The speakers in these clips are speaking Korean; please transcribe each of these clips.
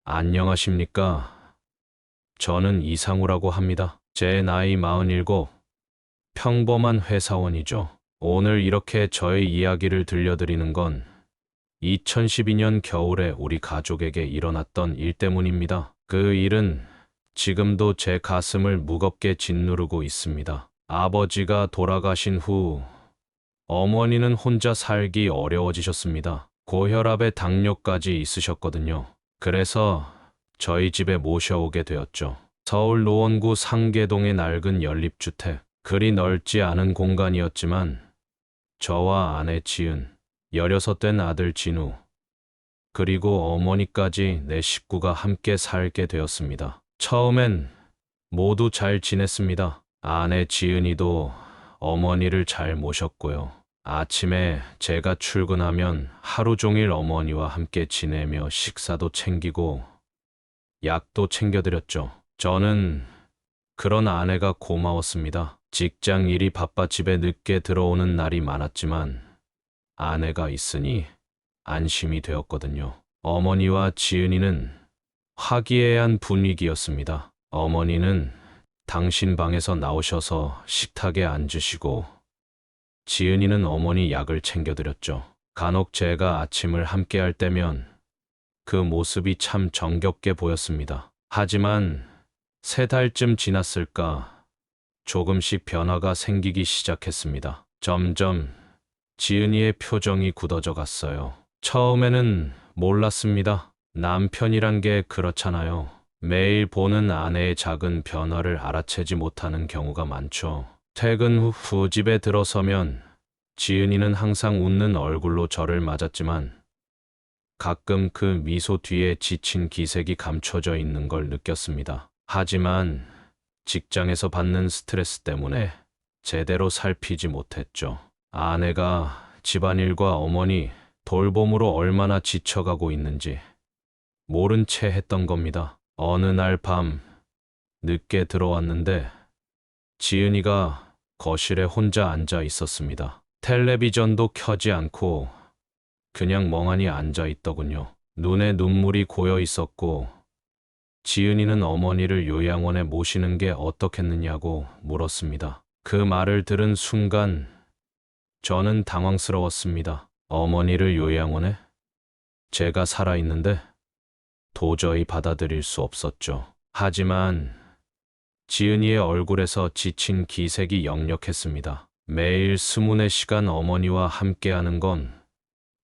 안녕하십니까. 저는 이상우라고 합니다. 제 나이 47, 평범한 회사원이죠. 오늘 이렇게 저의 이야기를 들려드리는 건 2012년 겨울에 우리 가족에게 일어났던 일 때문입니다. 그 일은 지금도 제 가슴을 무겁게 짓누르고 있습니다. 아버지가 돌아가신 후 어머니는 혼자 살기 어려워지셨습니다. 고혈압에 당뇨까지 있으셨거든요. 그래서 저희 집에 모셔오게 되었죠. 서울 노원구 상계동의 낡은 연립주택. 그리 넓지 않은 공간이었지만 저와 아내 지은, 16된 아들 진우, 그리고 어머니까지 네 식구가 함께 살게 되었습니다. 처음엔 모두 잘 지냈습니다. 아내 지은이도 어머니를 잘 모셨고요. 아침에 제가 출근하면 하루 종일 어머니와 함께 지내며 식사도 챙기고 약도 챙겨드렸죠. 저는 그런 아내가 고마웠습니다. 직장 일이 바빠 집에 늦게 들어오는 날이 많았지만 아내가 있으니 안심이 되었거든요. 어머니와 지은이는 화기애애한 분위기였습니다. 어머니는 당신 방에서 나오셔서 식탁에 앉으시고 지은이는 어머니 약을 챙겨드렸죠. 간혹 제가 아침을 함께 할 때면 그 모습이 참 정겹게 보였습니다. 하지만 3달쯤 지났을까 조금씩 변화가 생기기 시작했습니다. 점점 지은이의 표정이 굳어져 갔어요. 처음에는 몰랐습니다. 남편이란 게 그렇잖아요. 매일 보는 아내의 작은 변화를 알아채지 못하는 경우가 많죠. 퇴근 후 집에 들어서면 지은이는 항상 웃는 얼굴로 저를 맞았지만 가끔 그 미소 뒤에 지친 기색이 감춰져 있는 걸 느꼈습니다. 하지만 직장에서 받는 스트레스 때문에 제대로 살피지 못했죠. 아내가 집안일과 어머니 돌봄으로 얼마나 지쳐가고 있는지 모른 채 했던 겁니다. 어느 날 밤 늦게 들어왔는데 지은이가 거실에 혼자 앉아 있었습니다. 텔레비전도 켜지 않고 그냥 멍하니 앉아 있더군요. 눈에 눈물이 고여 있었고 지은이는 어머니를 요양원에 모시는 게 어떻겠느냐고 물었습니다. 그 말을 들은 순간 저는 당황스러웠습니다. 어머니를 요양원에? 제가 살아있는데? 도저히 받아들일 수 없었죠. 하지만 지은이의 얼굴에서 지친 기색이 역력했습니다. 매일 24시간 어머니와 함께하는 건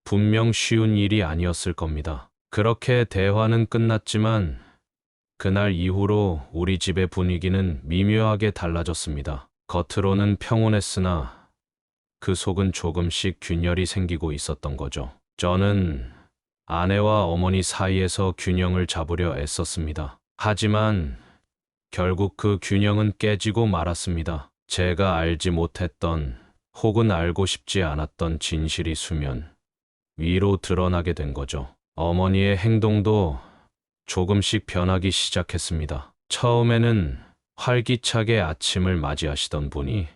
분명 쉬운 일이 아니었을 겁니다. 그렇게 대화는 끝났지만 그날 이후로 우리 집의 분위기는 미묘하게 달라졌습니다. 겉으로는 평온했으나 그 속은 조금씩 균열이 생기고 있었던 거죠. 저는 아내와 어머니 사이에서 균형을 잡으려 애썼습니다. 하지만 결국 그 균형은 깨지고 말았습니다. 제가 알지 못했던 혹은 알고 싶지 않았던 진실이 수면 위로 드러나게 된 거죠. 어머니의 행동도 조금씩 변하기 시작했습니다. 처음에는 활기차게 아침을 맞이하시던 분이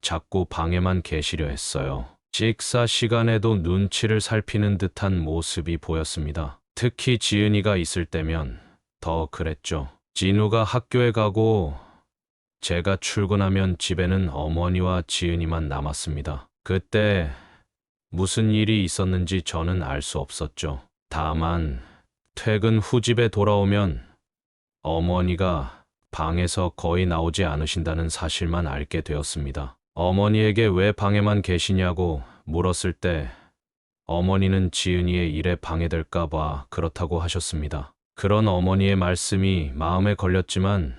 자꾸 방에만 계시려 했어요. 식사 시간에도 눈치를 살피는 듯한 모습이 보였습니다. 특히 지은이가 있을 때면 더 그랬죠. 진우가 학교에 가고 제가 출근하면 집에는 어머니와 지은이만 남았습니다. 그때 무슨 일이 있었는지 저는 알 수 없었죠. 다만 퇴근 후 집에 돌아오면 어머니가 방에서 거의 나오지 않으신다는 사실만 알게 되었습니다. 어머니에게 왜 방에만 계시냐고 물었을 때 어머니는 지은이의 일에 방해될까 봐 그렇다고 하셨습니다. 그런 어머니의 말씀이 마음에 걸렸지만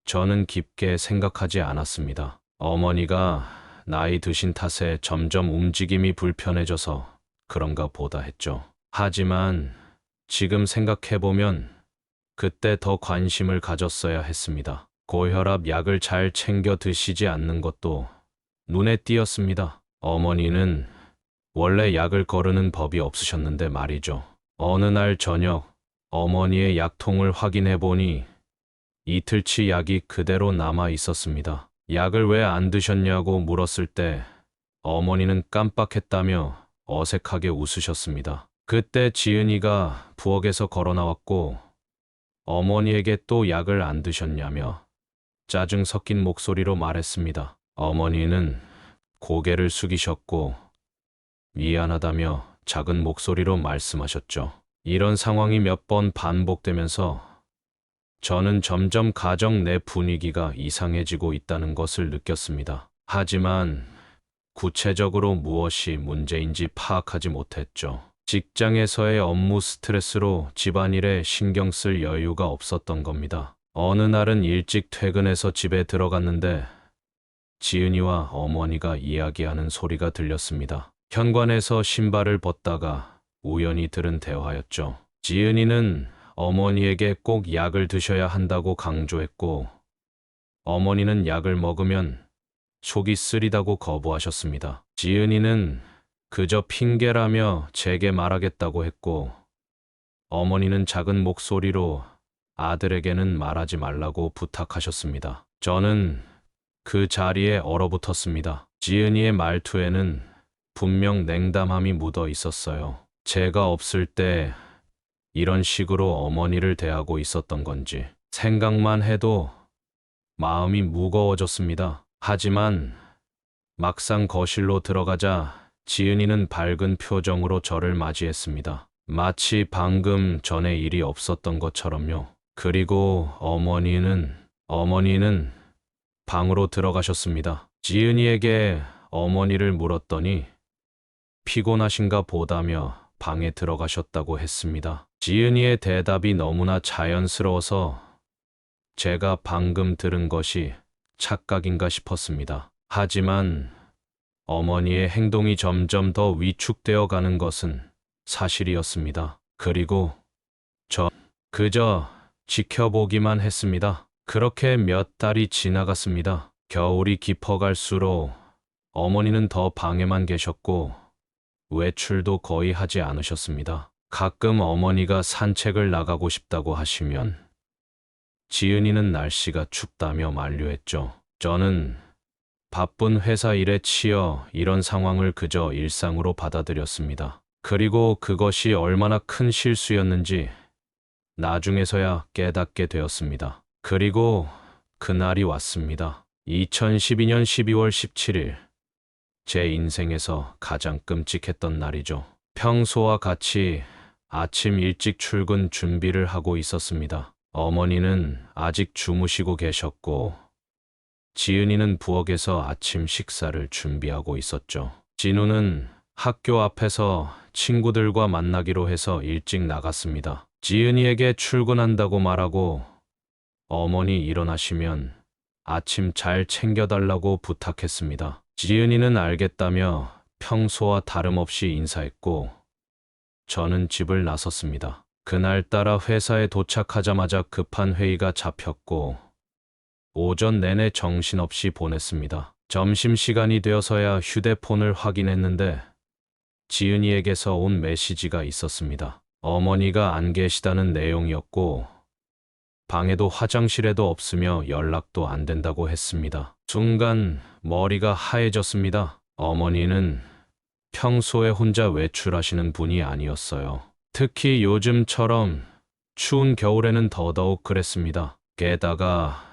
저는 깊게 생각하지 않았습니다. 어머니가 나이 드신 탓에 점점 움직임이 불편해져서 그런가 보다 했죠. 하지만 지금 생각해보면 그때 더 관심을 가졌어야 했습니다. 고혈압 약을 잘 챙겨 드시지 않는 것도 눈에 띄었습니다. 어머니는 원래 약을 거르는 법이 없으셨는데 말이죠. 어느 날 저녁 어머니의 약통을 확인해 보니 이틀치 약이 그대로 남아 있었습니다. 약을 왜 안 드셨냐고 물었을 때 어머니는 깜빡했다며 어색하게 웃으셨습니다. 그때 지은이가 부엌에서 걸어 나왔고 어머니에게 또 약을 안 드셨냐며 짜증 섞인 목소리로 말했습니다. 어머니는 고개를 숙이셨고 미안하다며 작은 목소리로 말씀하셨죠. 이런 상황이 몇 번 반복되면서 저는 점점 가정 내 분위기가 이상해지고 있다는 것을 느꼈습니다. 하지만 구체적으로 무엇이 문제인지 파악하지 못했죠. 직장에서의 업무 스트레스로 집안일에 신경 쓸 여유가 없었던 겁니다. 어느 날은 일찍 퇴근해서 집에 들어갔는데 지은이와 어머니가 이야기하는 소리가 들렸습니다. 현관에서 신발을 벗다가 우연히 들은 대화였죠. 지은이는 어머니에게 꼭 약을 드셔야 한다고 강조했고 어머니는 약을 먹으면 속이 쓰리다고 거부하셨습니다. 지은이는 그저 핑계라며 제게 말하겠다고 했고 어머니는 작은 목소리로 아들에게는 말하지 말라고 부탁하셨습니다. 저는 그 자리에 얼어붙었습니다. 지은이의 말투에는 분명 냉담함이 묻어 있었어요. 제가 없을 때 이런 식으로 어머니를 대하고 있었던 건지 생각만 해도 마음이 무거워졌습니다. 하지만 막상 거실로 들어가자 지은이는 밝은 표정으로 저를 맞이했습니다. 마치 방금 전에 일이 없었던 것처럼요. 그리고 어머니는 방으로 들어가셨습니다. 지은이에게 어머니를 물었더니 피곤하신가 보다며 방에 들어가셨다고 했습니다. 지은이의 대답이 너무나 자연스러워서 제가 방금 들은 것이 착각인가 싶었습니다. 하지만 어머니의 행동이 점점 더 위축되어 가는 것은 사실이었습니다. 그리고 전 그저 지켜보기만 했습니다. 그렇게 몇 달이 지나갔습니다. 겨울이 깊어갈수록 어머니는 더 방에만 계셨고 외출도 거의 하지 않으셨습니다. 가끔 어머니가 산책을 나가고 싶다고 하시면 지은이는 날씨가 춥다며 만류했죠. 저는 바쁜 회사 일에 치여 이런 상황을 그저 일상으로 받아들였습니다. 그리고 그것이 얼마나 큰 실수였는지 나중에서야 깨닫게 되었습니다. 그리고 그날이 왔습니다. 2012년 12월 17일. 제 인생에서 가장 끔찍했던 날이죠. 평소와 같이 아침 일찍 출근 준비를 하고 있었습니다. 어머니는 아직 주무시고 계셨고 지은이는 부엌에서 아침 식사를 준비하고 있었죠. 진우는 학교 앞에서 친구들과 만나기로 해서 일찍 나갔습니다. 지은이에게 출근한다고 말하고 어머니 일어나시면 아침 잘 챙겨달라고 부탁했습니다. 지은이는 알겠다며 평소와 다름없이 인사했고 저는 집을 나섰습니다. 그날따라 회사에 도착하자마자 급한 회의가 잡혔고 오전 내내 정신없이 보냈습니다. 점심시간이 되어서야 휴대폰을 확인했는데 지은이에게서 온 메시지가 있었습니다. 어머니가 안 계시다는 내용이었고 방에도 화장실에도 없으며 연락도 안 된다고 했습니다. 순간 머리가 하얘졌습니다. 어머니는 평소에 혼자 외출하시는 분이 아니었어요. 특히 요즘처럼 추운 겨울에는 더더욱 그랬습니다. 게다가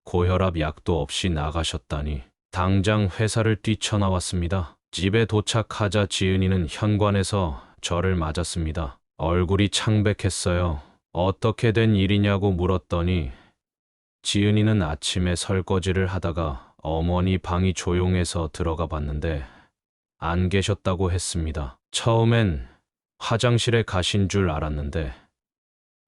고혈압 약도 없이 나가셨다니 당장 회사를 뛰쳐나왔습니다. 집에 도착하자 지은이는 현관에서 저를 맞았습니다. 얼굴이 창백했어요. 어떻게 된 일이냐고 물었더니 지은이는 아침에 설거지를 하다가 어머니 방이 조용해서 들어가 봤는데 안 계셨다고 했습니다. 처음엔 화장실에 가신 줄 알았는데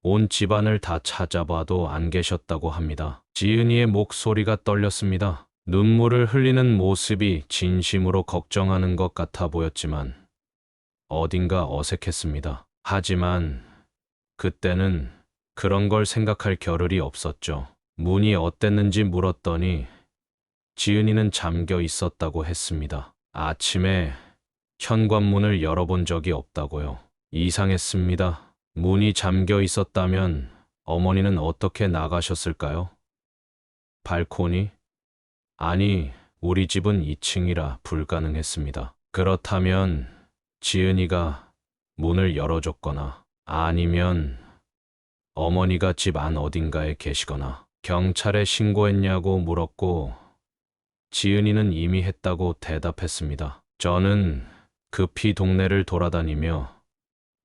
온 집안을 다 찾아봐도 안 계셨다고 합니다. 지은이의 목소리가 떨렸습니다. 눈물을 흘리는 모습이 진심으로 걱정하는 것 같아 보였지만 어딘가 어색했습니다. 하지만 그때는 그런 걸 생각할 겨를이 없었죠. 문이 어땠는지 물었더니 지은이는 잠겨 있었다고 했습니다. 아침에 현관문을 열어본 적이 없다고요. 이상했습니다. 문이 잠겨 있었다면 어머니는 어떻게 나가셨을까요? 발코니? 아니, 우리 집은 2층이라 불가능했습니다. 그렇다면 지은이가 문을 열어줬거나 아니면 어머니가 집 안 어딘가에 계시거나 경찰에 신고했냐고 물었고 지은이는 이미 했다고 대답했습니다. 저는 급히 동네를 돌아다니며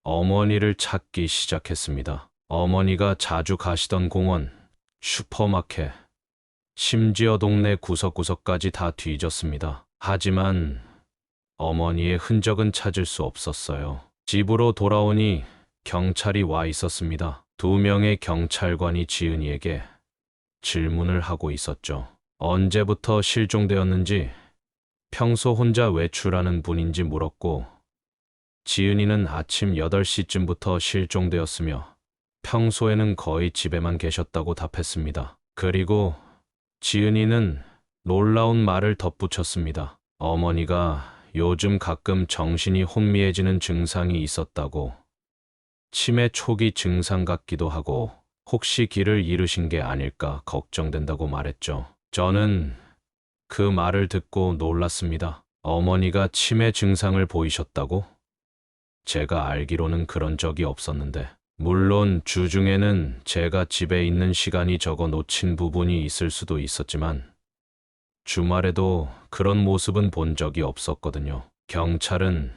어머니를 찾기 시작했습니다. 어머니가 자주 가시던 공원, 슈퍼마켓, 심지어 동네 구석구석까지 다 뒤졌습니다. 하지만 어머니의 흔적은 찾을 수 없었어요. 집으로 돌아오니 경찰이 와 있었습니다. 2명의 경찰관이 지은이에게 질문을 하고 있었죠. 언제부터 실종되었는지, 평소 혼자 외출하는 분인지 물었고, 지은이는 아침 8시쯤부터 실종되었으며 평소에는 거의 집에만 계셨다고 답했습니다. 그리고 지은이는 놀라운 말을 덧붙였습니다. 어머니가 요즘 가끔 정신이 혼미해지는 증상이 있었다고. 치매 초기 증상 같기도 하고 혹시 길을 잃으신 게 아닐까 걱정된다고 말했죠. 저는 그 말을 듣고 놀랐습니다. 어머니가 치매 증상을 보이셨다고? 제가 알기로는 그런 적이 없었는데. 물론 주중에는 제가 집에 있는 시간이 적어 놓친 부분이 있을 수도 있었지만 주말에도 그런 모습은 본 적이 없었거든요. 경찰은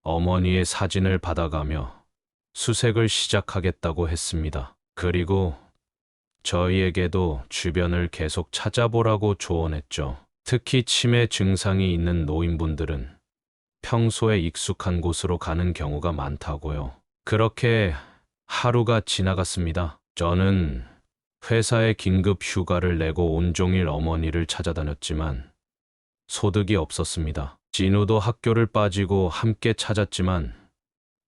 어머니의 사진을 받아가며 수색을 시작하겠다고 했습니다. 그리고 저희에게도 주변을 계속 찾아보라고 조언했죠. 특히 치매 증상이 있는 노인분들은 평소에 익숙한 곳으로 가는 경우가 많다고요. 그렇게 하루가 지나갔습니다. 저는 회사에 긴급 휴가를 내고 온종일 어머니를 찾아다녔지만 소득이 없었습니다. 진우도 학교를 빠지고 함께 찾았지만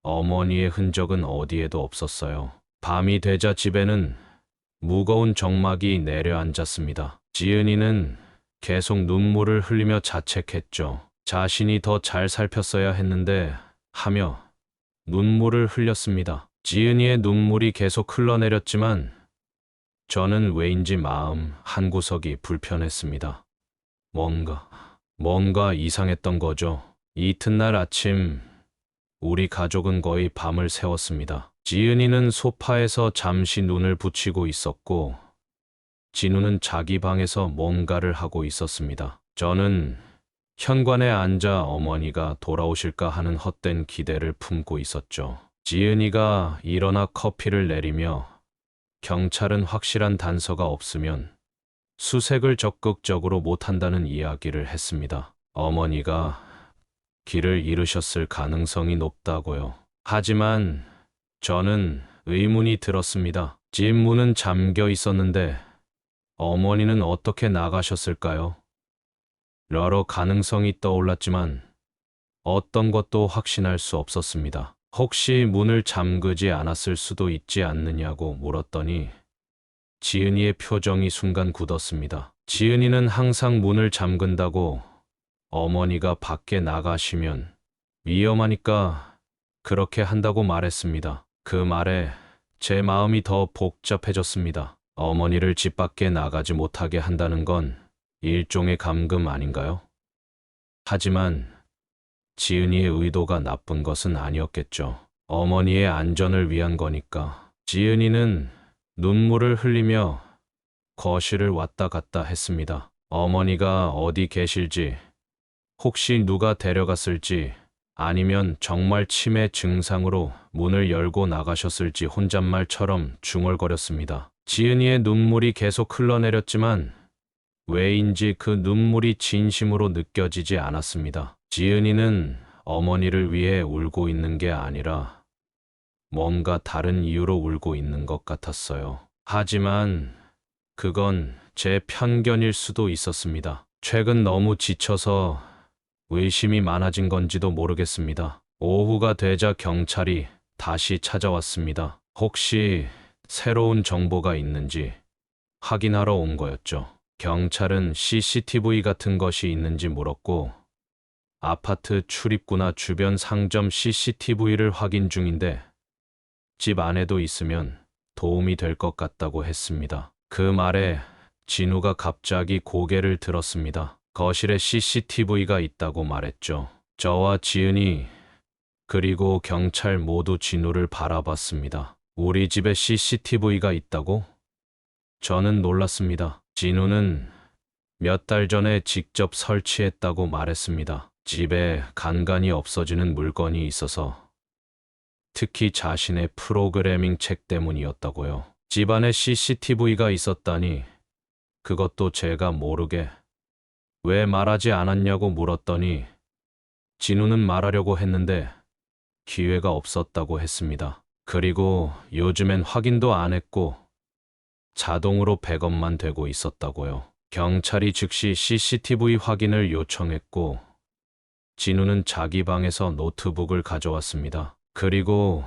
어머니의 흔적은 어디에도 없었어요. 밤이 되자 집에는 무거운 정막이 내려앉았습니다. 지은이는 계속 눈물을 흘리며 자책했죠. 자신이 더 잘 살폈어야 했는데 하며 눈물을 흘렸습니다. 지은이의 눈물이 계속 흘러내렸지만 저는 왜인지 마음 한구석이 불편했습니다. 뭔가 이상했던 거죠. 이튿날 아침 우리 가족은 거의 밤을 새웠습니다. 지은이는 소파에서 잠시 눈을 붙이고 있었고 진우는 자기 방에서 뭔가를 하고 있었습니다. 저는 현관에 앉아 어머니가 돌아오실까 하는 헛된 기대를 품고 있었죠. 지은이가 일어나 커피를 내리며 경찰은 확실한 단서가 없으면 수색을 적극적으로 못한다는 이야기를 했습니다. 어머니가 길을 잃으셨을 가능성이 높다고요. 하지만 저는 의문이 들었습니다. 집 문은 잠겨 있었는데 어머니는 어떻게 나가셨을까요? 여러 가능성이 떠올랐지만 어떤 것도 확신할 수 없었습니다. 혹시 문을 잠그지 않았을 수도 있지 않느냐고 물었더니 지은이의 표정이 순간 굳었습니다. 지은이는 항상 문을 잠근다고 어머니가 밖에 나가시면 위험하니까 그렇게 한다고 말했습니다. 그 말에 제 마음이 더 복잡해졌습니다. 어머니를 집 밖에 나가지 못하게 한다는 건 일종의 감금 아닌가요? 하지만 지은이의 의도가 나쁜 것은 아니었겠죠. 어머니의 안전을 위한 거니까. 지은이는 눈물을 흘리며 거실을 왔다 갔다 했습니다. 어머니가 어디 계실지, 혹시 누가 데려갔을지, 아니면 정말 치매 증상으로 문을 열고 나가셨을지 혼잣말처럼 중얼거렸습니다. 지은이의 눈물이 계속 흘러내렸지만 왜인지 그 눈물이 진심으로 느껴지지 않았습니다. 지은이는 어머니를 위해 울고 있는 게 아니라 뭔가 다른 이유로 울고 있는 것 같았어요. 하지만 그건 제 편견일 수도 있었습니다. 최근 너무 지쳐서 의심이 많아진 건지도 모르겠습니다. 오후가 되자 경찰이 다시 찾아왔습니다. 혹시 새로운 정보가 있는지 확인하러 온 거였죠. 경찰은 CCTV 같은 것이 있는지 물었고 아파트 출입구나 주변 상점 CCTV를 확인 중인데 집 안에도 있으면 도움이 될 것 같다고 했습니다. 그 말에 진우가 갑자기 고개를 들었습니다. 거실에 CCTV가 있다고 말했죠. 저와 지은이 그리고 경찰 모두 진우를 바라봤습니다. 우리 집에 CCTV가 있다고? 저는 놀랐습니다. 진우는 몇 달 전에 직접 설치했다고 말했습니다. 집에 간간이 없어지는 물건이 있어서 특히 자신의 프로그래밍 책 때문이었다고요. 집안에 CCTV가 있었다니 그것도 제가 모르게 왜 말하지 않았냐고 물었더니 진우는 말하려고 했는데 기회가 없었다고 했습니다. 그리고 요즘엔 확인도 안 했고 자동으로 백업만 되고 있었다고요. 경찰이 즉시 CCTV 확인을 요청했고 진우는 자기 방에서 노트북을 가져왔습니다. 그리고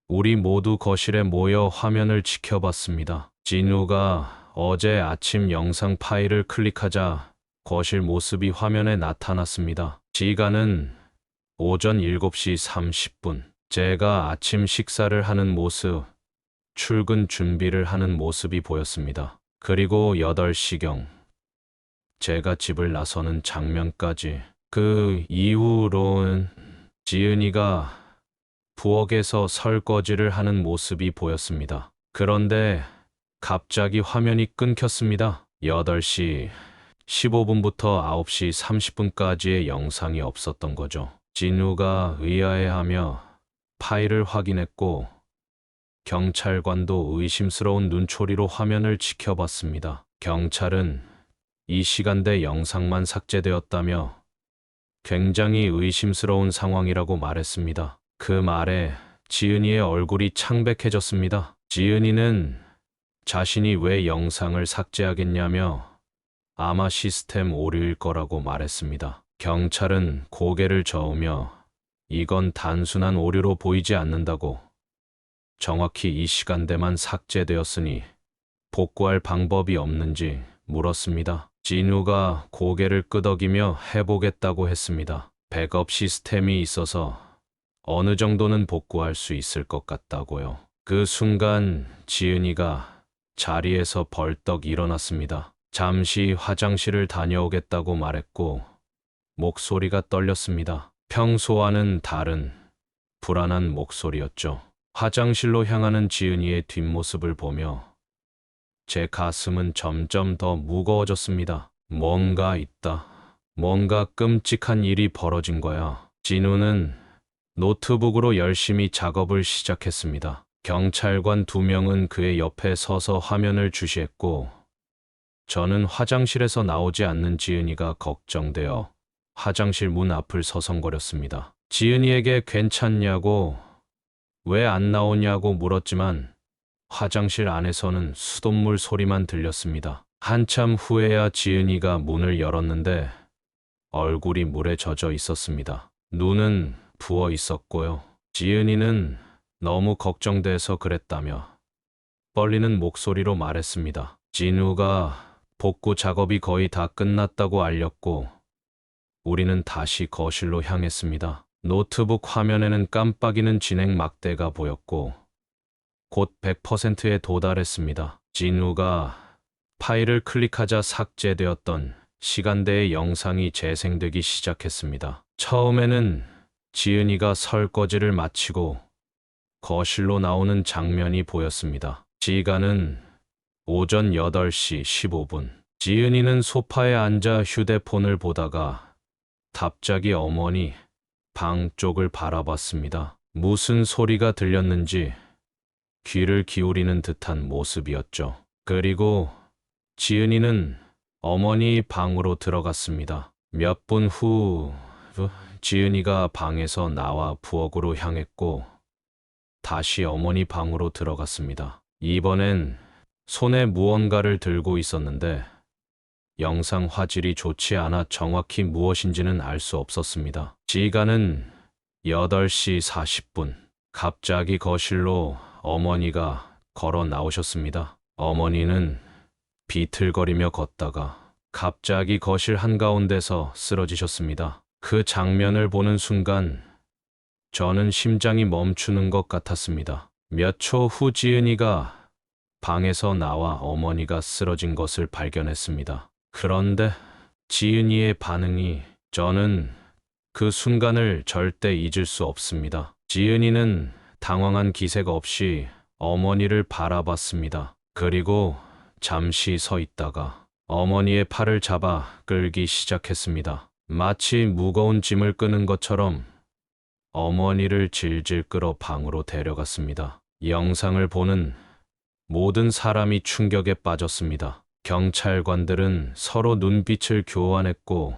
우리 모두 거실에 모여 화면을 지켜봤습니다. 진우가 어제 아침 영상 파일을 클릭하자 거실 모습이 화면에 나타났습니다. 시간은 오전 7시 30분. 제가 아침 식사를 하는 모습, 출근 준비를 하는 모습이 보였습니다. 그리고 8시경. 제가 집을 나서는 장면까지. 그 이후로는 지은이가 부엌에서 설거지를 하는 모습이 보였습니다. 그런데 갑자기 화면이 끊겼습니다. 8시 15분부터 9시 30분까지의 영상이 없었던 거죠. 진우가 의아해하며 파일을 확인했고 경찰관도 의심스러운 눈초리로 화면을 지켜봤습니다. 경찰은 이 시간대 영상만 삭제되었다며 굉장히 의심스러운 상황이라고 말했습니다. 그 말에 지은이의 얼굴이 창백해졌습니다. 지은이는 자신이 왜 영상을 삭제하겠냐며 아마 시스템 오류일 거라고 말했습니다. 경찰은 고개를 저으며 이건 단순한 오류로 보이지 않는다고, 정확히 이 시간대만 삭제되었으니 복구할 방법이 없는지 물었습니다. 진우가 고개를 끄덕이며 해보겠다고 했습니다. 백업 시스템이 있어서 어느 정도는 복구할 수 있을 것 같다고요. 그 순간 지은이가 자리에서 벌떡 일어났습니다. 잠시 화장실을 다녀오겠다고 말했고 목소리가 떨렸습니다. 평소와는 다른 불안한 목소리였죠. 화장실로 향하는 지은이의 뒷모습을 보며 제 가슴은 점점 더 무거워졌습니다. 뭔가 있다. 뭔가 끔찍한 일이 벌어진 거야. 진우는 노트북으로 열심히 작업을 시작했습니다. 경찰관 2명은 그의 옆에 서서 화면을 주시했고 저는 화장실에서 나오지 않는 지은이가 걱정되어 화장실 문 앞을 서성거렸습니다. 지은이에게 괜찮냐고, 왜 안 나오냐고 물었지만 화장실 안에서는 수돗물 소리만 들렸습니다. 한참 후에야 지은이가 문을 열었는데 얼굴이 물에 젖어 있었습니다. 눈은 부어 있었고요. 지은이는 너무 걱정돼서 그랬다며 떨리는 목소리로 말했습니다. 진우가 복구 작업이 거의 다 끝났다고 알렸고 우리는 다시 거실로 향했습니다. 노트북 화면에는 깜빡이는 진행 막대가 보였고 곧 100%에 도달했습니다. 진우가 파일을 클릭하자 삭제되었던 시간대의 영상이 재생되기 시작했습니다. 처음에는 지은이가 설거지를 마치고 거실로 나오는 장면이 보였습니다. 시간은 오전 8시 15분. 지은이는 소파에 앉아 휴대폰을 보다가 갑자기 어머니 방 쪽을 바라봤습니다. 무슨 소리가 들렸는지 귀를 기울이는 듯한 모습이었죠. 그리고 지은이는 어머니 방으로 들어갔습니다. 몇 분 후 지은이가 방에서 나와 부엌으로 향했고 다시 어머니 방으로 들어갔습니다. 이번엔 손에 무언가를 들고 있었는데 영상 화질이 좋지 않아 정확히 무엇인지는 알 수 없었습니다. 시간은 8시 40분. 갑자기 거실로 어머니가 걸어 나오셨습니다. 어머니는 비틀거리며 걷다가 갑자기 거실 한가운데서 쓰러지셨습니다. 그 장면을 보는 순간 저는 심장이 멈추는 것 같았습니다. 몇 초 후 지은이가 방에서 나와 어머니가 쓰러진 것을 발견했습니다. 그런데 지은이의 반응이, 저는 그 순간을 절대 잊을 수 없습니다. 지은이는 당황한 기색 없이 어머니를 바라봤습니다. 그리고 잠시 서 있다가 어머니의 팔을 잡아 끌기 시작했습니다. 마치 무거운 짐을 끄는 것처럼 어머니를 질질 끌어 방으로 데려갔습니다. 영상을 보는 모든 사람이 충격에 빠졌습니다. 경찰관들은 서로 눈빛을 교환했고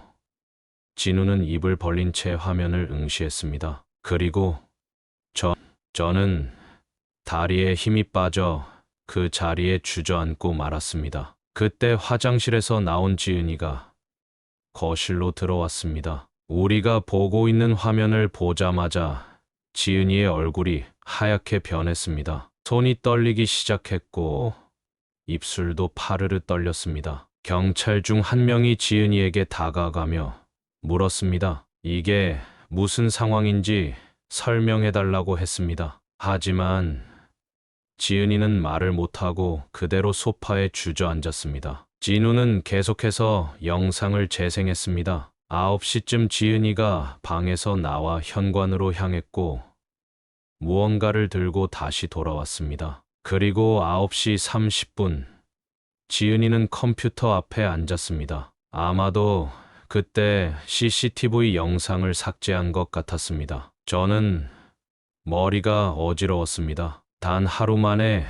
진우는 입을 벌린 채 화면을 응시했습니다. 그리고 저는 다리에 힘이 빠져 그 자리에 주저앉고 말았습니다. 그때 화장실에서 나온 지은이가 거실로 들어왔습니다. 우리가 보고 있는 화면을 보자마자 지은이의 얼굴이 하얗게 변했습니다. 손이 떨리기 시작했고 입술도 파르르 떨렸습니다. 경찰 중 한 명이 지은이에게 다가가며 물었습니다. 이게 무슨 상황인지 설명해달라고 했습니다. 하지만 지은이는 말을 못하고 그대로 소파에 주저앉았습니다. 진우는 계속해서 영상을 재생했습니다. 9시쯤 지은이가 방에서 나와 현관으로 향했고 무언가를 들고 다시 돌아왔습니다. 그리고 9시 30분, 지은이는 컴퓨터 앞에 앉았습니다. 아마도 그때 CCTV 영상을 삭제한 것 같았습니다. 저는 머리가 어지러웠습니다. 단 하루 만에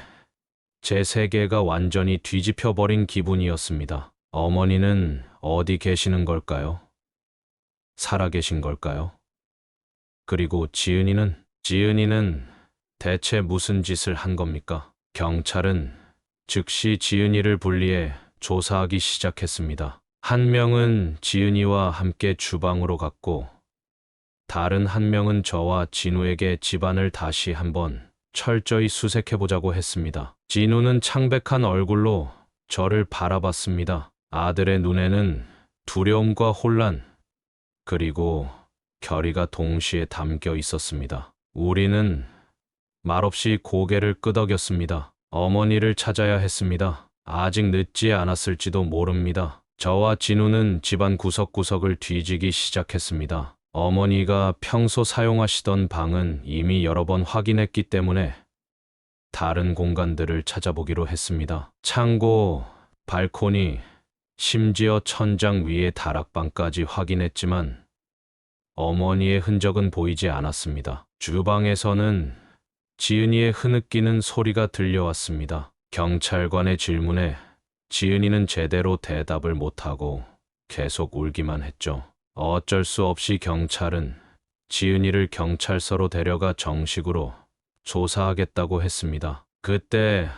제 세계가 완전히 뒤집혀 버린 기분이었습니다. 어머니는 어디 계시는 걸까요? 살아계신 걸까요? 그리고 지은이는 대체 무슨 짓을 한 겁니까? 경찰은 즉시 지은이를 분리해 조사하기 시작했습니다. 한 명은 지은이와 함께 주방으로 갔고 다른 한 명은 저와 진우에게 집안을 다시 한번 철저히 수색해보자고 했습니다. 진우는 창백한 얼굴로 저를 바라봤습니다. 아들의 눈에는 두려움과 혼란, 그리고 결의가 동시에 담겨 있었습니다. 우리는 말없이 고개를 끄덕였습니다. 어머니를 찾아야 했습니다. 아직 늦지 않았을지도 모릅니다. 저와 진우는 집안 구석구석을 뒤지기 시작했습니다. 어머니가 평소 사용하시던 방은 이미 여러 번 확인했기 때문에 다른 공간들을 찾아보기로 했습니다. 창고, 발코니, 심지어 천장 위의 다락방까지 확인했지만 어머니의 흔적은 보이지 않았습니다. 주방에서는 지은이의 흐느끼는 소리가 들려왔습니다. 경찰관의 질문에 지은이는 제대로 대답을 못하고 계속 울기만 했죠. 어쩔 수 없이 경찰은 지은이를 경찰서로 데려가 정식으로 조사하겠다고 했습니다. 그때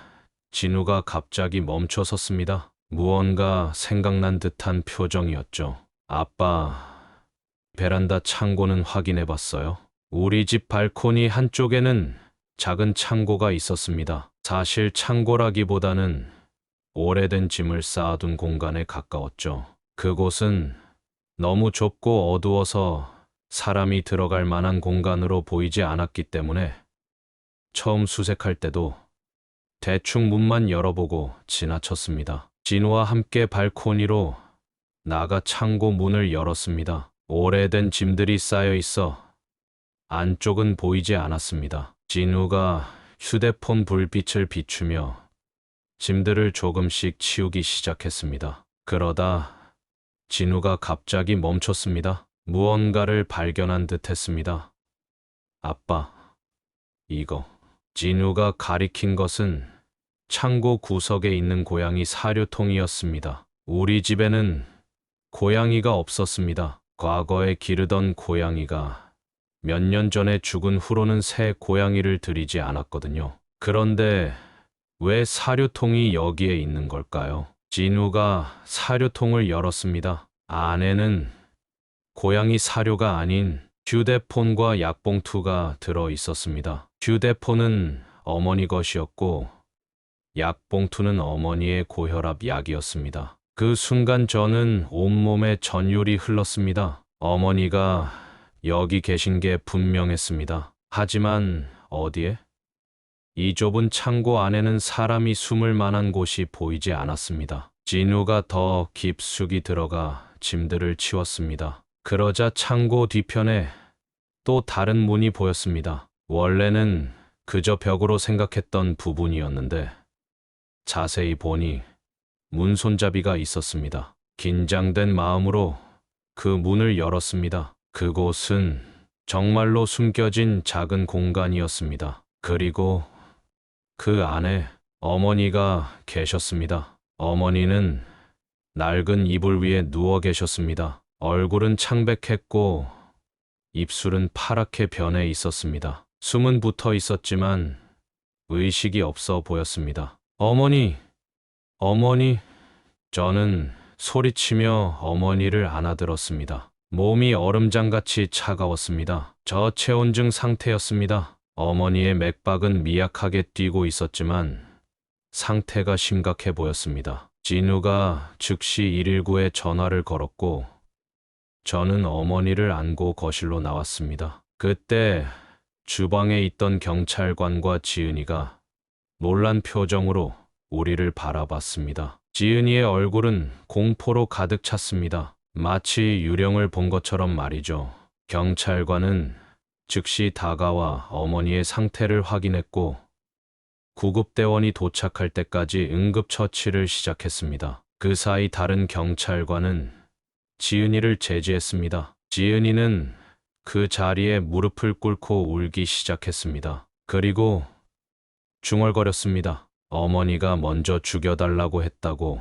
진우가 갑자기 멈춰 섰습니다. 무언가 생각난 듯한 표정이었죠. 아빠, 베란다 창고는 확인해봤어요? 우리 집 발코니 한쪽에는 작은 창고가 있었습니다. 사실 창고라기보다는 오래된 짐을 쌓아둔 공간에 가까웠죠. 그곳은 너무 좁고 어두워서 사람이 들어갈 만한 공간으로 보이지 않았기 때문에 처음 수색할 때도 대충 문만 열어보고 지나쳤습니다. 진우와 함께 발코니로 나가 창고 문을 열었습니다. 오래된 짐들이 쌓여 있어 안쪽은 보이지 않았습니다. 진우가 휴대폰 불빛을 비추며 짐들을 조금씩 치우기 시작했습니다. 그러다 진우가 갑자기 멈췄습니다. 무언가를 발견한 듯 했습니다. 아빠, 이거. 진우가 가리킨 것은 창고 구석에 있는 고양이 사료통이었습니다. 우리 집에는 고양이가 없었습니다. 과거에 기르던 고양이가 몇 년 전에 죽은 후로는 새 고양이를 들이지 않았거든요. 그런데 왜 사료통이 여기에 있는 걸까요? 진우가 사료통을 열었습니다. 안에는 고양이 사료가 아닌 휴대폰과 약봉투가 들어 있었습니다. 휴대폰은 어머니 것이었고 약봉투는 어머니의 고혈압 약이었습니다. 그 순간 저는 온몸에 전율이 흘렀습니다. 어머니가 여기 계신 게 분명했습니다. 하지만 어디에? 이 좁은 창고 안에는 사람이 숨을 만한 곳이 보이지 않았습니다. 진우가 더 깊숙이 들어가 짐들을 치웠습니다. 그러자 창고 뒤편에 또 다른 문이 보였습니다. 원래는 그저 벽으로 생각했던 부분이었는데 자세히 보니 문 손잡이가 있었습니다. 긴장된 마음으로 그 문을 열었습니다. 그곳은 정말로 숨겨진 작은 공간이었습니다. 그리고 그 안에 어머니가 계셨습니다. 어머니는 낡은 이불 위에 누워 계셨습니다. 얼굴은 창백했고 입술은 파랗게 변해 있었습니다. 숨은 붙어 있었지만 의식이 없어 보였습니다. 어머니, 어머니, 저는 소리치며 어머니를 안아들었습니다. 몸이 얼음장같이 차가웠습니다. 저체온증 상태였습니다. 어머니의 맥박은 미약하게 뛰고 있었지만 상태가 심각해 보였습니다. 진우가 즉시 119에 전화를 걸었고 저는 어머니를 안고 거실로 나왔습니다. 그때 주방에 있던 경찰관과 지은이가 놀란 표정으로 우리를 바라봤습니다. 지은이의 얼굴은 공포로 가득 찼습니다. 마치 유령을 본 것처럼 말이죠. 경찰관은 즉시 다가와 어머니의 상태를 확인했고 구급대원이 도착할 때까지 응급처치를 시작했습니다. 그 사이 다른 경찰관은 지은이를 제지했습니다. 지은이는 그 자리에 무릎을 꿇고 울기 시작했습니다. 그리고 중얼거렸습니다. 어머니가 먼저 죽여달라고 했다고,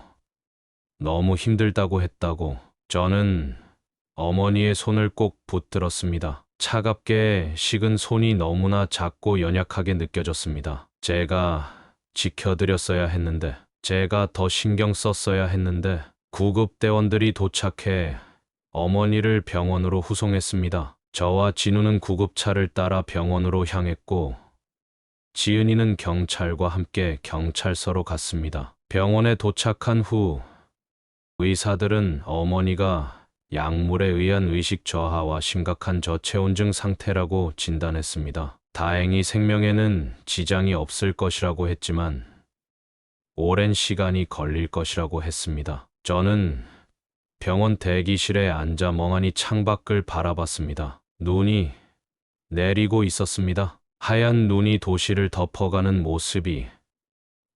너무 힘들다고 했다고. 저는 어머니의 손을 꼭 붙들었습니다. 차갑게 식은 손이 너무나 작고 연약하게 느껴졌습니다. 제가 지켜드렸어야 했는데, 제가 더 신경 썼어야 했는데, 구급대원들이 도착해 어머니를 병원으로 후송했습니다. 저와 진우는 구급차를 따라 병원으로 향했고, 지은이는 경찰과 함께 경찰서로 갔습니다. 병원에 도착한 후 의사들은 어머니가 약물에 의한 의식 저하와 심각한 저체온증 상태라고 진단했습니다. 다행히 생명에는 지장이 없을 것이라고 했지만 오랜 시간이 걸릴 것이라고 했습니다. 저는 병원 대기실에 앉아 멍하니 창밖을 바라봤습니다. 눈이 내리고 있었습니다. 하얀 눈이 도시를 덮어가는 모습이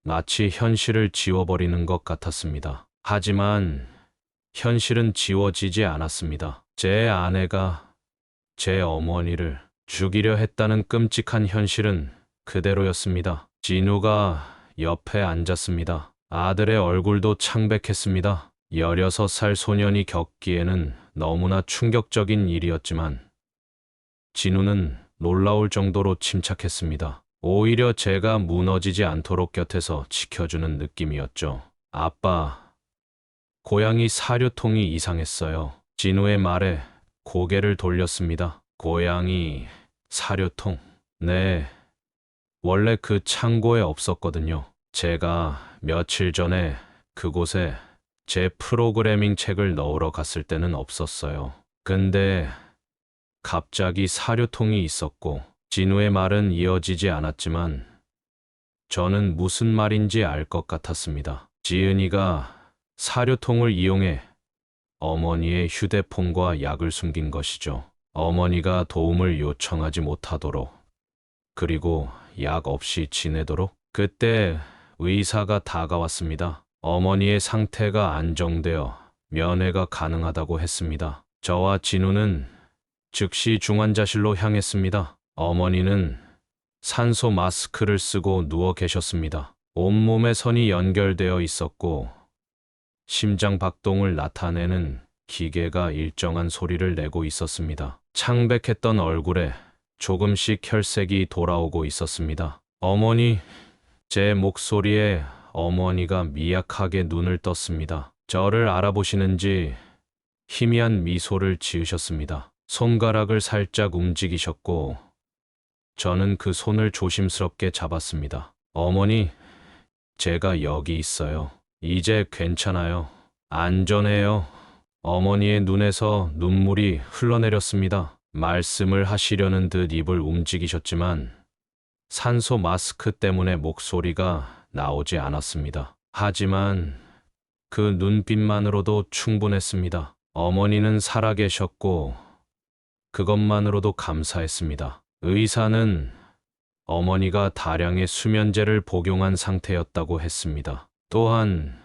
마치 현실을 지워버리는 것 같았습니다. 하지만 현실은 지워지지 않았습니다. 제 아내가 제 어머니를 죽이려 했다는 끔찍한 현실은 그대로였습니다. 진우가 옆에 앉았습니다. 아들의 얼굴도 창백했습니다. 16살 소년이 겪기에는 너무나 충격적인 일이었지만 진우는 놀라울 정도로 침착했습니다. 오히려 제가 무너지지 않도록 곁에서 지켜주는 느낌이었죠. 아빠, 고양이 사료통이 이상했어요. 진우의 말에 고개를 돌렸습니다. 고양이 사료통? 네, 원래 그 창고에 없었거든요. 제가 며칠 전에 그곳에 제 프로그래밍 책을 넣으러 갔을 때는 없었어요. 근데 갑자기 사료통이 있었고, 진우의 말은 이어지지 않았지만 저는 무슨 말인지 알 것 같았습니다. 지은이가 사료통을 이용해 어머니의 휴대폰과 약을 숨긴 것이죠. 어머니가 도움을 요청하지 못하도록, 그리고 약 없이 지내도록. 그때 의사가 다가왔습니다. 어머니의 상태가 안정되어 면회가 가능하다고 했습니다. 저와 진우는 즉시 중환자실로 향했습니다. 어머니는 산소 마스크를 쓰고 누워 계셨습니다. 온몸에 선이 연결되어 있었고 심장 박동을 나타내는 기계가 일정한 소리를 내고 있었습니다. 창백했던 얼굴에 조금씩 혈색이 돌아오고 있었습니다. 어머니, 제 목소리에 어머니가 미약하게 눈을 떴습니다. 저를 알아보시는지 희미한 미소를 지으셨습니다. 손가락을 살짝 움직이셨고 저는 그 손을 조심스럽게 잡았습니다. 어머니, 제가 여기 있어요. 이제 괜찮아요. 안전해요. 어머니의 눈에서 눈물이 흘러내렸습니다. 말씀을 하시려는 듯 입을 움직이셨지만 산소 마스크 때문에 목소리가 나오지 않았습니다. 하지만 그 눈빛만으로도 충분했습니다. 어머니는 살아계셨고 그것만으로도 감사했습니다. 의사는 어머니가 다량의 수면제를 복용한 상태였다고 했습니다. 또한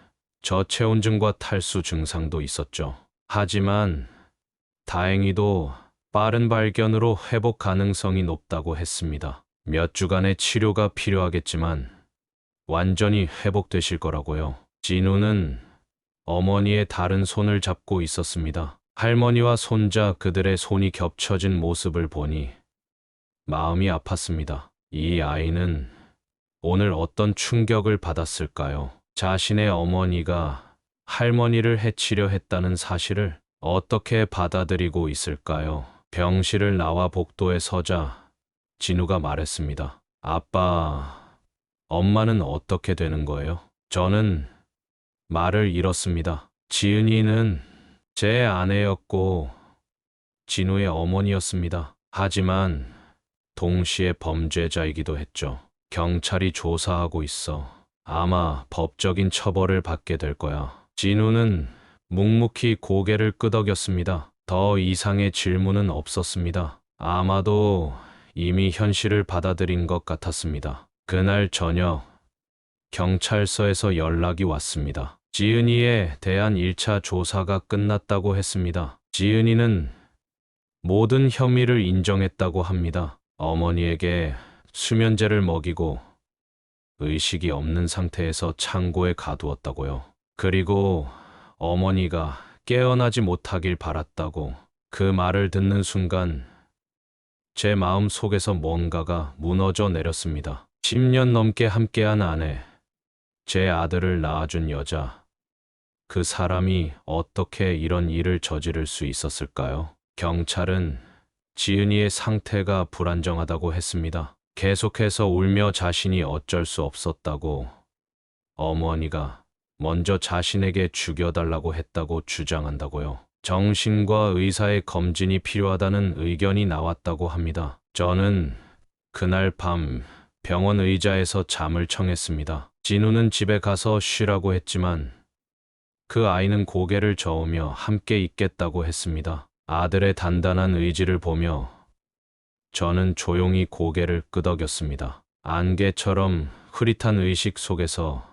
저체온증과 탈수 증상도 있었죠. 하지만 다행히도 빠른 발견으로 회복 가능성이 높다고 했습니다. 몇 주간의 치료가 필요하겠지만 완전히 회복되실 거라고요. 진우는 어머니의 다른 손을 잡고 있었습니다. 할머니와 손자 그들의 손이 겹쳐진 모습을 보니 마음이 아팠습니다. 이 아이는 오늘 어떤 충격을 받았을까요? 자신의 어머니가 할머니를 해치려 했다는 사실을 어떻게 받아들이고 있을까요? 병실을 나와 복도에 서자 진우가 말했습니다. 아빠, 엄마는 어떻게 되는 거예요? 저는 말을 잃었습니다. 지은이는 제 아내였고 진우의 어머니였습니다. 하지만 동시에 범죄자이기도 했죠. 경찰이 조사하고 있어. 아마 법적인 처벌을 받게 될 거야. 진우는 묵묵히 고개를 끄덕였습니다. 더 이상의 질문은 없었습니다. 아마도 이미 현실을 받아들인 것 같았습니다. 그날 저녁 경찰서에서 연락이 왔습니다. 지은이에 대한 1차 조사가 끝났다고 했습니다. 지은이는 모든 혐의를 인정했다고 합니다. 어머니에게 수면제를 먹이고 의식이 없는 상태에서 창고에 가두었다고요. 그리고 어머니가 깨어나지 못하길 바랐다고. 그 말을 듣는 순간 제 마음 속에서 뭔가가 무너져 내렸습니다. 10년 넘게 함께한 아내, 제 아들을 낳아준 여자, 그 사람이 어떻게 이런 일을 저지를 수 있었을까요? 경찰은 지은이의 상태가 불안정하다고 했습니다. 계속해서 울며 자신이 어쩔 수 없었다고, 어머니가 먼저 자신에게 죽여달라고 했다고 주장한다고요. 정신과 의사의 검진이 필요하다는 의견이 나왔다고 합니다. 저는 그날 밤 병원 의자에서 잠을 청했습니다. 진우는 집에 가서 쉬라고 했지만 그 아이는 고개를 저으며 함께 있겠다고 했습니다. 아들의 단단한 의지를 보며 저는 조용히 고개를 끄덕였습니다. 안개처럼 흐릿한 의식 속에서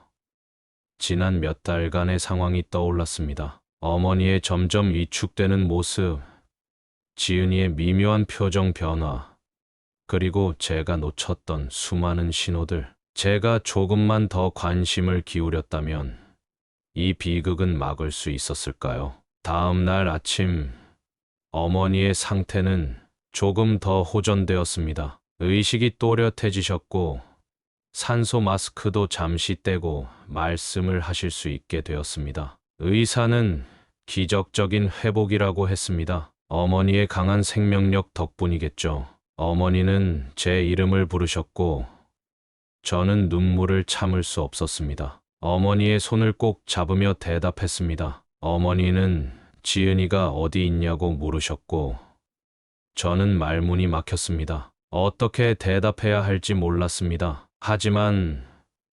지난 몇 달간의 상황이 떠올랐습니다. 어머니의 점점 위축되는 모습, 지은이의 미묘한 표정 변화, 그리고 제가 놓쳤던 수많은 신호들. 제가 조금만 더 관심을 기울였다면 이 비극은 막을 수 있었을까요? 다음 날 아침, 어머니의 상태는 조금 더 호전되었습니다. 의식이 또렷해지셨고 산소 마스크도 잠시 떼고 말씀을 하실 수 있게 되었습니다. 의사는 기적적인 회복이라고 했습니다. 어머니의 강한 생명력 덕분이겠죠. 어머니는 제 이름을 부르셨고 저는 눈물을 참을 수 없었습니다. 어머니의 손을 꼭 잡으며 대답했습니다. 어머니는 지은이가 어디 있냐고 물으셨고 저는 말문이 막혔습니다. 어떻게 대답해야 할지 몰랐습니다. 하지만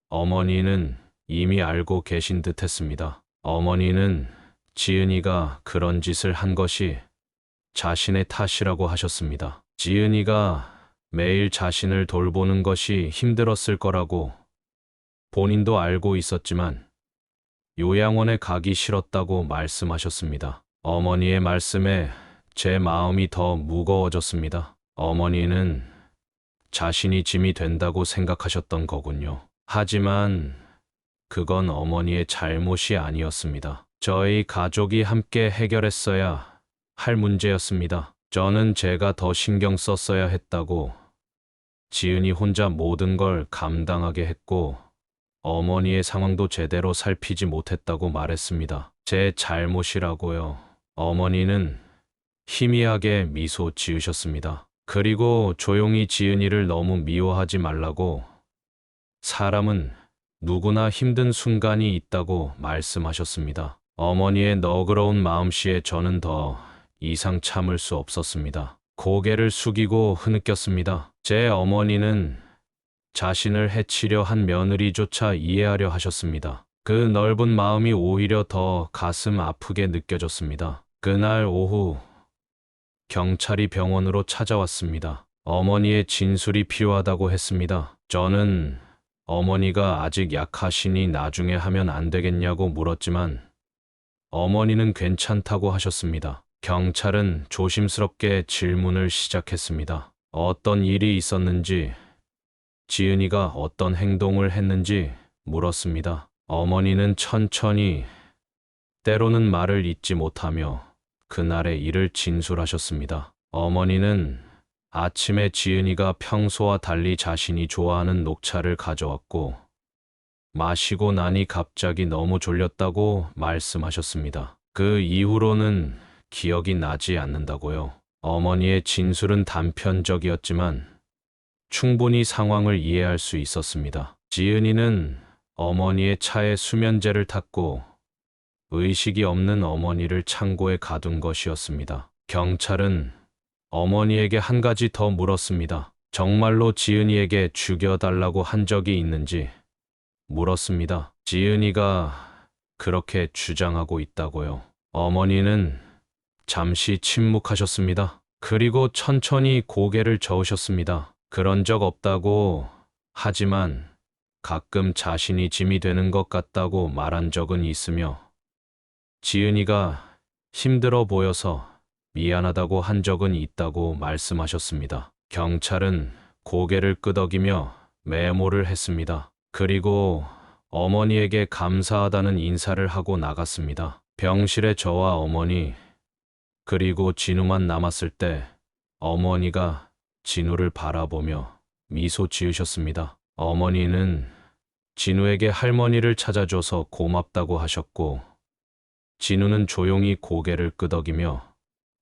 어머니는 이미 알고 계신 듯 했습니다. 어머니는 지은이가 그런 짓을 한 것이 자신의 탓이라고 하셨습니다. 지은이가 매일 자신을 돌보는 것이 힘들었을 거라고 본인도 알고 있었지만 요양원에 가기 싫었다고 말씀하셨습니다. 어머니의 말씀에 제 마음이 더 무거워졌습니다. 어머니는 자신이 짐이 된다고 생각하셨던 거군요. 하지만 그건 어머니의 잘못이 아니었습니다. 저희 가족이 함께 해결했어야 할 문제였습니다. 저는 제가 더 신경 썼어야 했다고, 지은이 혼자 모든 걸 감당하게 했고 어머니의 상황도 제대로 살피지 못했다고 말했습니다. 제 잘못이라고요. 어머니는 희미하게 미소 지으셨습니다. 그리고 조용히 지은이를 너무 미워하지 말라고, 사람은 누구나 힘든 순간이 있다고 말씀하셨습니다. 어머니의 너그러운 마음씨에 저는 더 이상 참을 수 없었습니다. 고개를 숙이고 흐느꼈습니다. 제 어머니는 자신을 해치려 한 며느리조차 이해하려 하셨습니다. 그 넓은 마음이 오히려 더 가슴 아프게 느껴졌습니다. 그날 오후 경찰이 병원으로 찾아왔습니다. 어머니의 진술이 필요하다고 했습니다. 저는 어머니가 아직 약하시니 나중에 하면 안 되겠냐고 물었지만 어머니는 괜찮다고 하셨습니다. 경찰은 조심스럽게 질문을 시작했습니다. 어떤 일이 있었는지, 지은이가 어떤 행동을 했는지 물었습니다. 어머니는 천천히, 때로는 말을 잇지 못하며 그날의 일을 진술하셨습니다. 어머니는 아침에 지은이가 평소와 달리 자신이 좋아하는 녹차를 가져왔고 마시고 나니 갑자기 너무 졸렸다고 말씀하셨습니다. 그 이후로는 기억이 나지 않는다고요. 어머니의 진술은 단편적이었지만 충분히 상황을 이해할 수 있었습니다. 지은이는 어머니의 차에 수면제를 탔고 의식이 없는 어머니를 창고에 가둔 것이었습니다. 경찰은 어머니에게 한 가지 더 물었습니다. 정말로 지은이에게 죽여달라고 한 적이 있는지 물었습니다. 지은이가 그렇게 주장하고 있다고요. 어머니는 잠시 침묵하셨습니다. 그리고 천천히 고개를 저으셨습니다. 그런 적 없다고, 하지만 가끔 자신이 짐이 되는 것 같다고 말한 적은 있으며 지은이가 힘들어 보여서 미안하다고 한 적은 있다고 말씀하셨습니다. 경찰은 고개를 끄덕이며 메모를 했습니다. 그리고 어머니에게 감사하다는 인사를 하고 나갔습니다. 병실에 저와 어머니, 그리고 진우만 남았을 때 어머니가 진우를 바라보며 미소 지으셨습니다. 어머니는 진우에게 할머니를 찾아줘서 고맙다고 하셨고 진우는 조용히 고개를 끄덕이며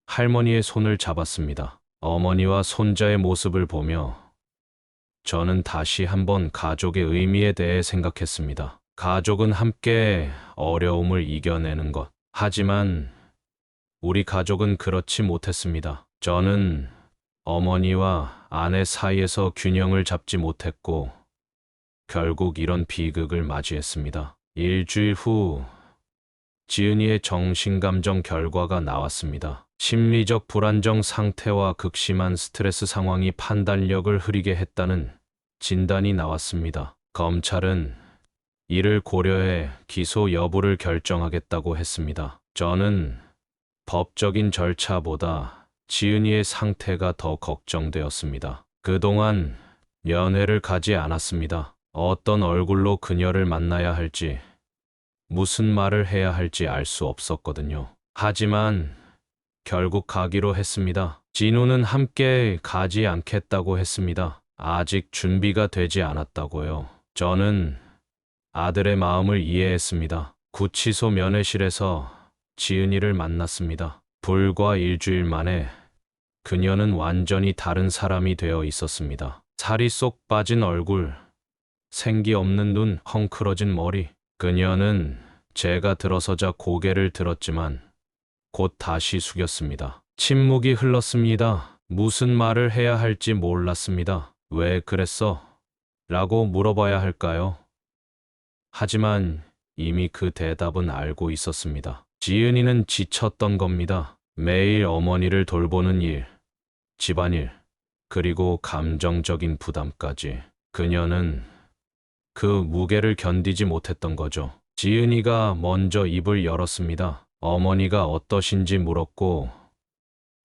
할머니의 손을 잡았습니다. 어머니와 손자의 모습을 보며 저는 다시 한번 가족의 의미에 대해 생각했습니다. 가족은 함께 어려움을 이겨내는 것. 하지만 우리 가족은 그렇지 못했습니다. 저는 어머니와 아내 사이에서 균형을 잡지 못했고 결국 이런 비극을 맞이했습니다. 일주일 후 지은이의 정신감정 결과가 나왔습니다. 심리적 불안정 상태와 극심한 스트레스 상황이 판단력을 흐리게 했다는 진단이 나왔습니다. 검찰은 이를 고려해 기소 여부를 결정하겠다고 했습니다. 저는 법적인 절차보다 지은이의 상태가 더 걱정되었습니다. 그동안 면회를 가지 않았습니다. 어떤 얼굴로 그녀를 만나야 할지, 무슨 말을 해야 할지 알 수 없었거든요. 하지만 결국 가기로 했습니다. 진우는 함께 가지 않겠다고 했습니다. 아직 준비가 되지 않았다고요. 저는 아들의 마음을 이해했습니다. 구치소 면회실에서 지은이를 만났습니다. 불과 일주일 만에 그녀는 완전히 다른 사람이 되어 있었습니다. 살이 쏙 빠진 얼굴, 생기 없는 눈, 헝클어진 머리. 그녀는 제가 들어서자 고개를 들었지만 곧 다시 숙였습니다. 침묵이 흘렀습니다. 무슨 말을 해야 할지 몰랐습니다. 왜 그랬어? 라고 물어봐야 할까요? 하지만 이미 그 대답은 알고 있었습니다. 지은이는 지쳤던 겁니다. 매일 어머니를 돌보는 일, 집안일, 그리고 감정적인 부담까지. 그녀는 그 무게를 견디지 못했던 거죠. 지은이가 먼저 입을 열었습니다. 어머니가 어떠신지 물었고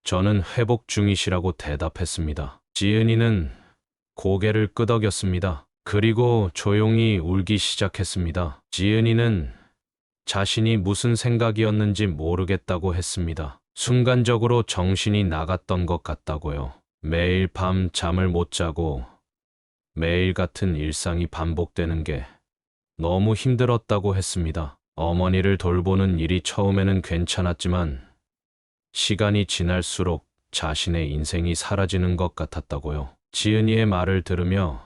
저는 회복 중이시라고 대답했습니다. 지은이는 고개를 끄덕였습니다. 그리고 조용히 울기 시작했습니다. 지은이는 자신이 무슨 생각이었는지 모르겠다고 했습니다. 순간적으로 정신이 나갔던 것 같다고요. 매일 밤 잠을 못 자고 매일 같은 일상이 반복되는 게 너무 힘들었다고 했습니다. 어머니를 돌보는 일이 처음에는 괜찮았지만 시간이 지날수록 자신의 인생이 사라지는 것 같았다고요. 지은이의 말을 들으며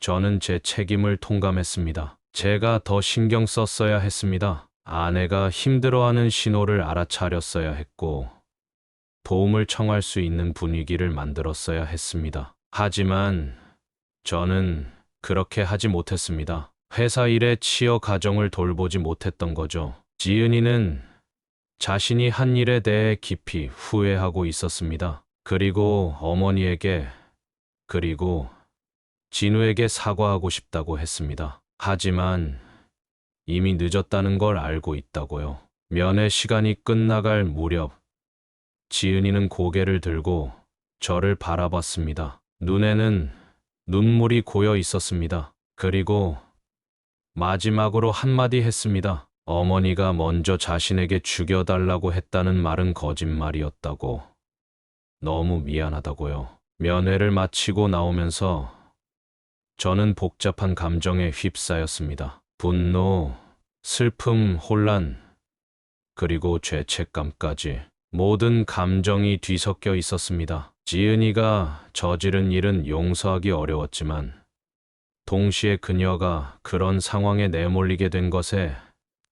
저는 제 책임을 통감했습니다. 제가 더 신경 썼어야 했습니다. 아내가 힘들어하는 신호를 알아차렸어야 했고 도움을 청할 수 있는 분위기를 만들었어야 했습니다. 하지만 저는 그렇게 하지 못했습니다. 회사 일에 치여 가정을 돌보지 못했던 거죠. 지은이는 자신이 한 일에 대해 깊이 후회하고 있었습니다. 그리고 어머니에게, 그리고 진우에게 사과하고 싶다고 했습니다. 하지만 이미 늦었다는 걸 알고 있다고요. 면회 시간이 끝나갈 무렵 지은이는 고개를 들고 저를 바라봤습니다. 눈에는 눈물이 고여 있었습니다. 그리고 마지막으로 한마디 했습니다. 어머니가 먼저 자신에게 죽여달라고 했다는 말은 거짓말이었다고. 너무 미안하다고요. 면회를 마치고 나오면서 저는 복잡한 감정에 휩싸였습니다. 분노, 슬픔, 혼란, 그리고 죄책감까지. 모든 감정이 뒤섞여 있었습니다. 지은이가 저지른 일은 용서하기 어려웠지만 동시에 그녀가 그런 상황에 내몰리게 된 것에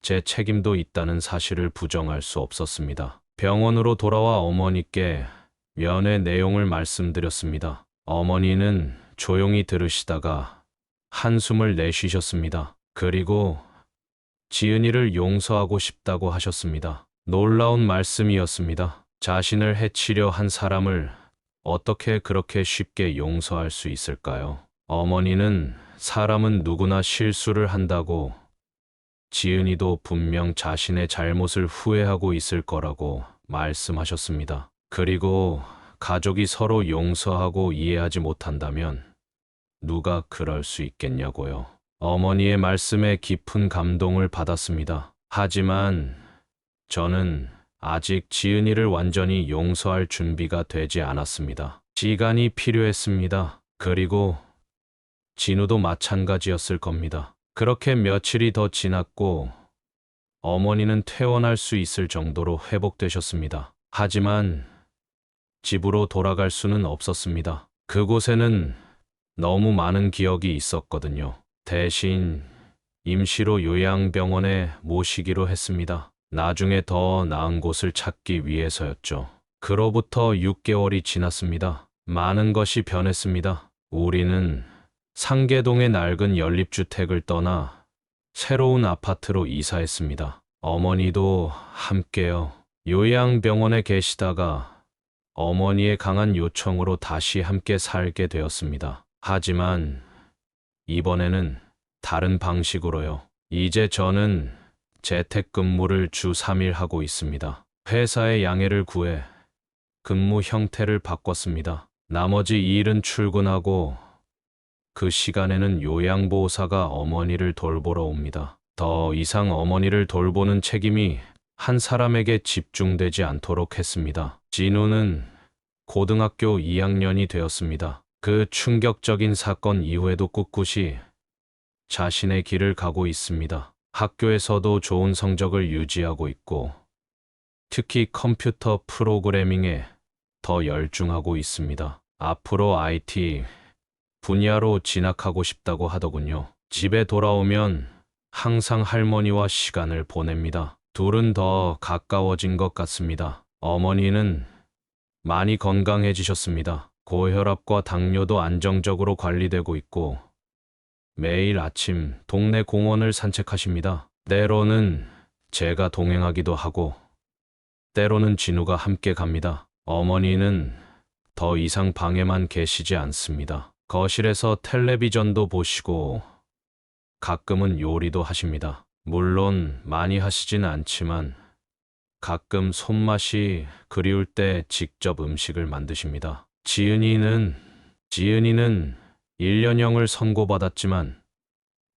제 책임도 있다는 사실을 부정할 수 없었습니다. 병원으로 돌아와 어머니께 면회 내용을 말씀드렸습니다. 어머니는 조용히 들으시다가 한숨을 내쉬셨습니다. 그리고 지은이를 용서하고 싶다고 하셨습니다. 놀라운 말씀이었습니다. 자신을 해치려 한 사람을 어떻게 그렇게 쉽게 용서할 수 있을까요? 어머니는 사람은 누구나 실수를 한다고, 지은이도 분명 자신의 잘못을 후회하고 있을 거라고 말씀하셨습니다. 그리고 가족이 서로 용서하고 이해하지 못한다면 누가 그럴 수 있겠냐고요. 어머니의 말씀에 깊은 감동을 받았습니다. 하지만 저는 아직 지은이를 완전히 용서할 준비가 되지 않았습니다. 시간이 필요했습니다. 그리고 진우도 마찬가지였을 겁니다. 그렇게 며칠이 더 지났고 어머니는 퇴원할 수 있을 정도로 회복되셨습니다. 하지만 집으로 돌아갈 수는 없었습니다. 그곳에는 너무 많은 기억이 있었거든요. 대신 임시로 요양병원에 모시기로 했습니다. 나중에 더 나은 곳을 찾기 위해서였죠. 그로부터 6개월이 지났습니다. 많은 것이 변했습니다. 우리는 상계동의 낡은 연립주택을 떠나 새로운 아파트로 이사했습니다. 어머니도 함께요. 요양병원에 계시다가 어머니의 강한 요청으로 다시 함께 살게 되었습니다. 하지만 이번에는 다른 방식으로요. 이제 저는 재택근무를 주 3일 하고 있습니다. 회사의 양해를 구해 근무 형태를 바꿨습니다. 나머지 2일은 출근하고 그 시간에는 요양보호사가 어머니를 돌보러 옵니다. 더 이상 어머니를 돌보는 책임이 한 사람에게 집중되지 않도록 했습니다. 진우는 고등학교 2학년이 되었습니다. 그 충격적인 사건 이후에도 꿋꿋이 자신의 길을 가고 있습니다. 학교에서도 좋은 성적을 유지하고 있고, 특히 컴퓨터 프로그래밍에 더 열중하고 있습니다. 앞으로 IT 분야로 진학하고 싶다고 하더군요. 집에 돌아오면 항상 할머니와 시간을 보냅니다. 둘은 더 가까워진 것 같습니다. 어머니는 많이 건강해지셨습니다. 고혈압과 당뇨도 안정적으로 관리되고 있고 매일 아침 동네 공원을 산책하십니다. 때로는 제가 동행하기도 하고 때로는 진우가 함께 갑니다. 어머니는 더 이상 방에만 계시지 않습니다. 거실에서 텔레비전도 보시고 가끔은 요리도 하십니다. 물론 많이 하시지는 않지만 가끔 손맛이 그리울 때 직접 음식을 만드십니다. 지은이는 1년형을 선고받았지만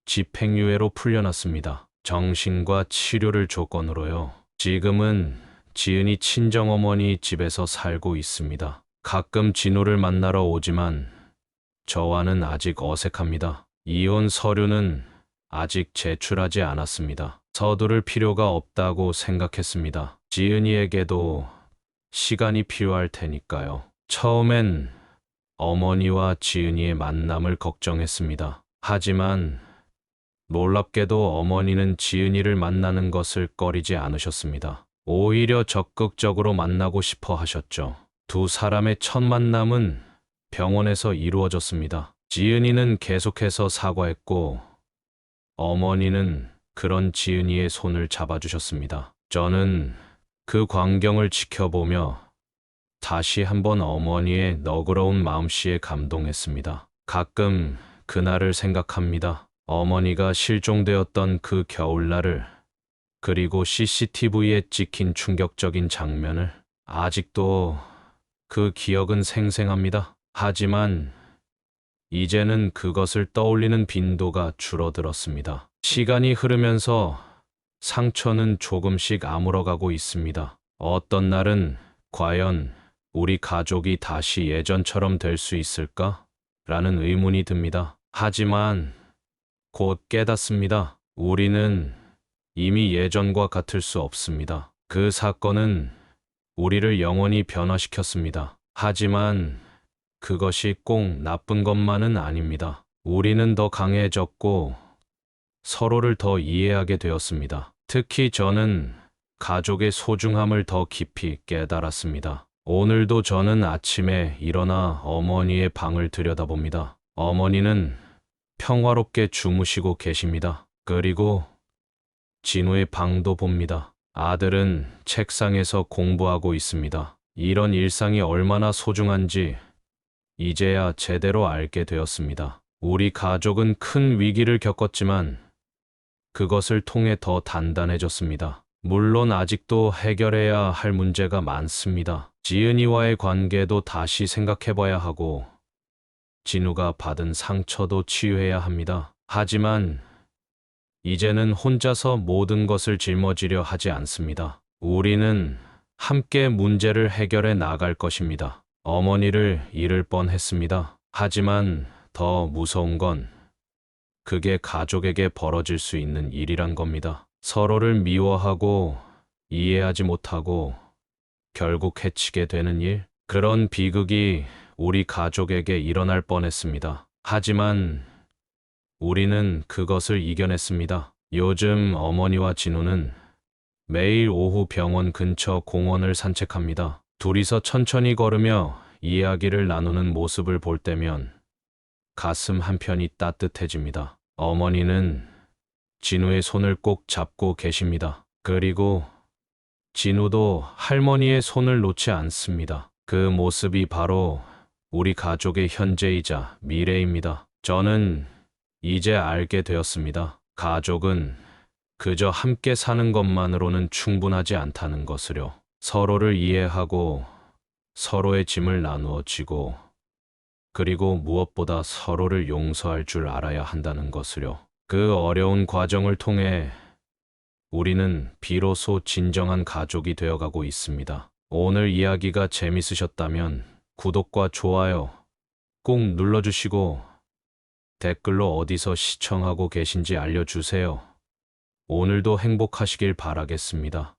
집행유예로 풀려났습니다. 정신과 치료를 조건으로요. 지금은 지은이 친정어머니 집에서 살고 있습니다. 가끔 진우를 만나러 오지만 저와는 아직 어색합니다. 이혼 서류는 아직 제출하지 않았습니다. 서두를 필요가 없다고 생각했습니다. 지은이에게도 시간이 필요할 테니까요. 처음엔 어머니와 지은이의 만남을 걱정했습니다. 하지만 놀랍게도 어머니는 지은이를 만나는 것을 꺼리지 않으셨습니다. 오히려 적극적으로 만나고 싶어 하셨죠. 두 사람의 첫 만남은 병원에서 이루어졌습니다. 지은이는 계속해서 사과했고 어머니는 그런 지은이의 손을 잡아주셨습니다. 저는 그 광경을 지켜보며 다시 한번 어머니의 너그러운 마음씨에 감동했습니다. 가끔 그날을 생각합니다. 어머니가 실종되었던 그 겨울날을, 그리고 CCTV에 찍힌 충격적인 장면을. 아직도 그 기억은 생생합니다. 하지만 이제는 그것을 떠올리는 빈도가 줄어들었습니다. 시간이 흐르면서 상처는 조금씩 아물어가고 있습니다. 어떤 날은 과연 우리 가족이 다시 예전처럼 될 수 있을까? 라는 의문이 듭니다. 하지만 곧 깨닫습니다. 우리는 이미 예전과 같을 수 없습니다. 그 사건은 우리를 영원히 변화시켰습니다. 하지만 그것이 꼭 나쁜 것만은 아닙니다. 우리는 더 강해졌고 서로를 더 이해하게 되었습니다. 특히 저는 가족의 소중함을 더 깊이 깨달았습니다. 오늘도 저는 아침에 일어나 어머니의 방을 들여다봅니다. 어머니는 평화롭게 주무시고 계십니다. 그리고 진우의 방도 봅니다. 아들은 책상에서 공부하고 있습니다. 이런 일상이 얼마나 소중한지 이제야 제대로 알게 되었습니다. 우리 가족은 큰 위기를 겪었지만 그것을 통해 더 단단해졌습니다. 물론 아직도 해결해야 할 문제가 많습니다. 지은이와의 관계도 다시 생각해봐야 하고 진우가 받은 상처도 치유해야 합니다. 하지만 이제는 혼자서 모든 것을 짊어지려 하지 않습니다. 우리는 함께 문제를 해결해 나갈 것입니다. 어머니를 잃을 뻔했습니다. 하지만 더 무서운 건 그게 가족에게 벌어질 수 있는 일이란 겁니다. 서로를 미워하고 이해하지 못하고 결국 해치게 되는 일. 그런 비극이 우리 가족에게 일어날 뻔했습니다. 하지만 우리는 그것을 이겨냈습니다. 요즘 어머니와 진우는 매일 오후 병원 근처 공원을 산책합니다. 둘이서 천천히 걸으며 이야기를 나누는 모습을 볼 때면 가슴 한편이 따뜻해집니다. 어머니는 진우의 손을 꼭 잡고 계십니다. 그리고 진우도 할머니의 손을 놓지 않습니다. 그 모습이 바로 우리 가족의 현재이자 미래입니다. 저는 이제 알게 되었습니다. 가족은 그저 함께 사는 것만으로는 충분하지 않다는 것을요. 서로를 이해하고 서로의 짐을 나누어 지고 그리고 무엇보다 서로를 용서할 줄 알아야 한다는 것을요. 그 어려운 과정을 통해 우리는 비로소 진정한 가족이 되어가고 있습니다. 오늘 이야기가 재밌으셨다면 구독과 좋아요 꼭 눌러주시고 댓글로 어디서 시청하고 계신지 알려주세요. 오늘도 행복하시길 바라겠습니다.